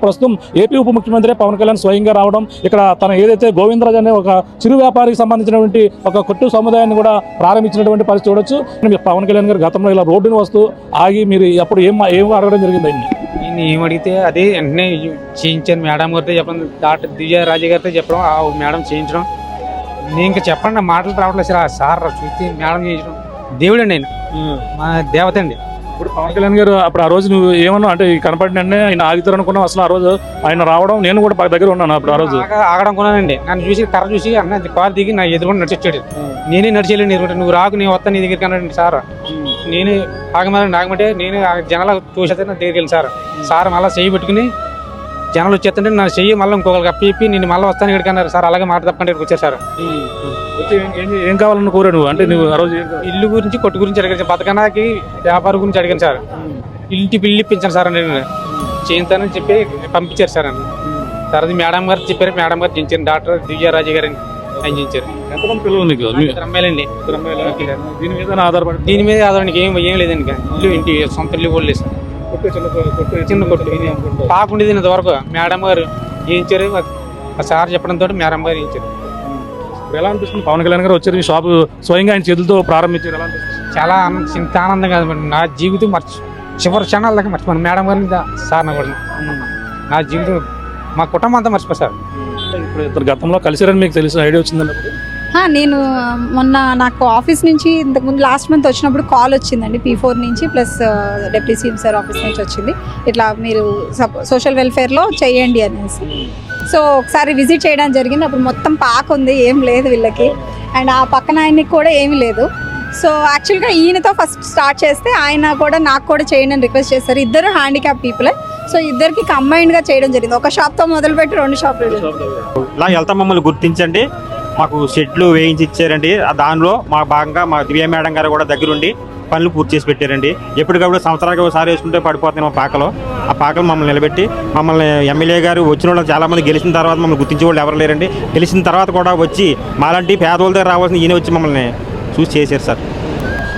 ప్రస్తుతం ఏపీ ఉప ముఖ్యమంత్రి పవన్ కళ్యాణ్ స్వయంగా రావడం, ఇక్కడ తన ఏదైతే గోవిందరాజ్ అనే ఒక చిరు వ్యాపారికి సంబంధించినటువంటి ఒక కొట్టు సముదాయాన్ని కూడా ప్రారంభించినటువంటి పరిస్థితి చూడొచ్చు. పవన్ కళ్యాణ్ గారు గతంలో ఇలా రోడ్డును వస్తూ ఆగి మీరు అప్పుడు ఏం అడగడం జరిగింది? నేను ఏం అడిగితే అదే వెంటనే చేయించాను. మేడం గారితో చెప్పడం, డాక్టర్ దివ్య రాజు గారితో చెప్పడం, ఆ మేడం చేయించడం. నేను ఇంకా చెప్పండి మాటలు రావట్లేదు సార్ చూస్తే మేడం చేయించడం. దేవుడు అండి ఆయన, మా దేవత అండి. ఇప్పుడు పవన్ కళ్యాణ్ గారు అప్పుడు ఆ రోజు నువ్వు ఏమన్నా అంటే కనపడినంటే ఆయన ఆగుతారు అనుకున్నావు? అసలు ఆ రోజు ఆయన రావడం నేను కూడా దగ్గర ఉన్నాను అప్పుడు. ఆ రోజు ఆగడం కొన్నానండి. నన్ను చూసి కర్ర చూసి అన్న కారు దిగి నా ఎదురుకుండా నడిచొచ్చాడు. నేనే నడిచేయలేను ఎదురుకుంటే, నువ్వు రాకు నేను వస్తాను నీ దగ్గరికి అన్నాడు సార్. నేను ఆగమంటే నేను జనాలు చూసేస్తే నా దగ్గరికి వెళ్ళి సార్ మళ్ళీ చెయ్యి పెట్టుకుని జనాలు వచ్చేస్తుంటే నా చెయ్యి మళ్ళీ ఇంకొకరికి అప్పి నేను మళ్ళీ వస్తాను ఇక్కడికి అన్నారు సార్. అలాగే మాట తప్పకుండా ఇక్కడికి వచ్చారు సార్. ఏం కావాలని కోరా నువ్వు? అంటే నువ్వు ఆ రోజు ఇల్లు గురించి కొట్టు గురించి అడిగాను, బతకడానికి వ్యాపారం గురించి అడిగాను సార్. ఇంటి బిల్లు ఇప్పించాను సార్, నేను చేయించానని చెప్పి పంపించారు సార్ అని. తర్వాత మేడం గారు చెప్పారు, మేడం గారు చేయించారు. డాక్టర్ దివ్య రాజు గారు ఆయన చేయించారు. ఎంతమంది పిల్లలు నీకు? అమ్మాయిలండి. దీని మీద ఆధారపడి దీని మీద ఆధారానికి ఏం లేదండి. ఇల్లు ఇంటి సొంత ఇల్లు కూడా లేదు సార్. చిన్న కొట్టు కాకుండేది ఇంతవరకు. మేడం గారు చేయించారు, సార్ చెప్పడంతో మేడం గారు చేయించారు. ఎలా అనిపిస్తుంది? పవన్ కళ్యాణ్ గారు వచ్చారు, ఈ షాపు స్వయంగా ఆయన చేతులతో ప్రారంభించారు, ఎలా అనిపిస్తుంది? చాలా ఇంత ఆనందంగా నా జీవితం చివరి క్షణాల దాకా మర్చిపోయాను మేడం గారిని సార్ కూడా. నా జీవితం మా కుటుంబం అంతా మర్చిపోయారు. ఇప్పుడు ఇద్దరు గతంలో కలిసారని మీకు తెలిసిన ఐడియా వచ్చిందండి? నేను మొన్న నాకు ఆఫీస్ నుంచి ఇంతకుముందు లాస్ట్ మంత్ వచ్చినప్పుడు కాల్ వచ్చిందండి, P4 నుంచి plus deputy CM sir office నుంచి వచ్చింది. ఇట్లా మీరు సోషల్ వెల్ఫేర్లో చేయండి అనేసి. సో ఒకసారి విజిట్ చేయడం జరిగింది. అప్పుడు మొత్తం పాక ఉంది, ఏం లేదు వీళ్ళకి. అండ్ ఆ పక్కన ఆయనకి కూడా ఏమీ లేదు. సో యాక్చువల్గా ఈయనతో ఫస్ట్ స్టార్ట్ చేస్తే ఆయన కూడా నాకు కూడా చేయండి అని రిక్వెస్ట్ చేస్తారు. ఇద్దరు హ్యాండిక్యాప్ పీపులే. సో ఇద్దరికి కంబైన్డ్గా చేయడం జరిగింది. ఒక షాప్తో మొదలుపెట్టి 2 షాపులు. ఇలా వెళ్తా మమ్మల్ని గుర్తించండి, మాకు షెడ్లు వేయించి ఇచ్చారండి. దానిలో మా భాగంగా మా దివ్య మేడం గారు కూడా దగ్గరుండి పనులు పూర్తి చేసి పెట్టారండి. ఎప్పటికప్పుడు సంవత్సరానికి ఒకసారి వేసుకుంటే పడిపోతుంది మా పాకలో. ఆ పాకలు మమ్మల్ని నిలబెట్టి మమ్మల్ని ఎమ్మెల్యే గారు వచ్చిన వాళ్ళు చాలామంది గెలిచిన తర్వాత మమ్మల్ని గుర్తించే వాళ్ళు ఎవరు లేరండి. గెలిచిన తర్వాత కూడా వచ్చి మాలాంటి పేదవాళ్ళ దగ్గర రావాల్సిన ఈయన వచ్చి మమ్మల్ని చూసి చేశారు సార్.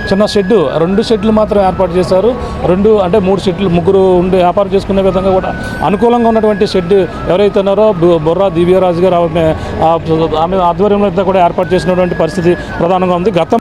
చిన్న షెడ్డు, 2 షెడ్లు మాత్రం ఏర్పాటు చేశారు. 2 అంటే 3 షెడ్లు, ముగ్గురు ఉండి వ్యాపారం చేసుకునే విధంగా కూడా అనుకూలంగా ఉన్నటువంటి షెడ్ ఎవరైతే ఉన్నారో బొర్రా దివ్యరాజు గారు ఆమె ఆధ్వర్యంలో కూడా ఏర్పాటు చేసినటువంటి పరిస్థితి ప్రధానంగా ఉంది. గతం